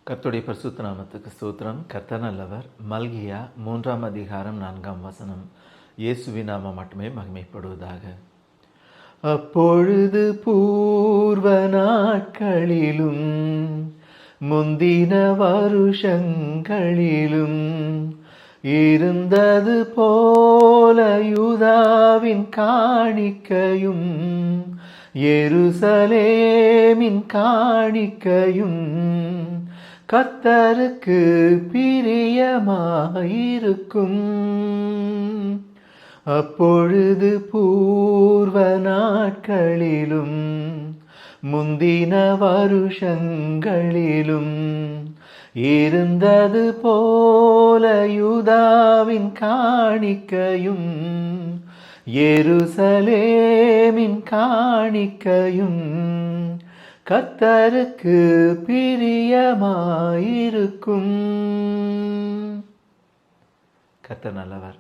கர்த்தருடைய பரிசுத்த நாமத்துக்கு ஸ்தோத்திரம். கர்த்தர் நல்லவர். மல்கியா 3 அதிகாரம் 4 இயேசுவின் நாமம் மட்டுமே மகிமைப்படுவதாக. அப்பொழுது பூர்வ நாட்களிலும் முந்தின வருஷங்களிலும் இருந்தது போல யூதாவின் காணிக்கையும் எருசலேமின் காணிக்கையும் கர்த்தருக்கு பிரியமாயிருக்கும். அப்பொழுது பூர்வ நாட்களிலும் முந்தின வருஷங்களிலும் இருந்தது போல யூதாவின் காணிக்கையும் எருசலேமின் காணிக்கையும் கர்த்தருக்கு பிரியமாயிருக்கும். கர்த்தர் நல்லவர்.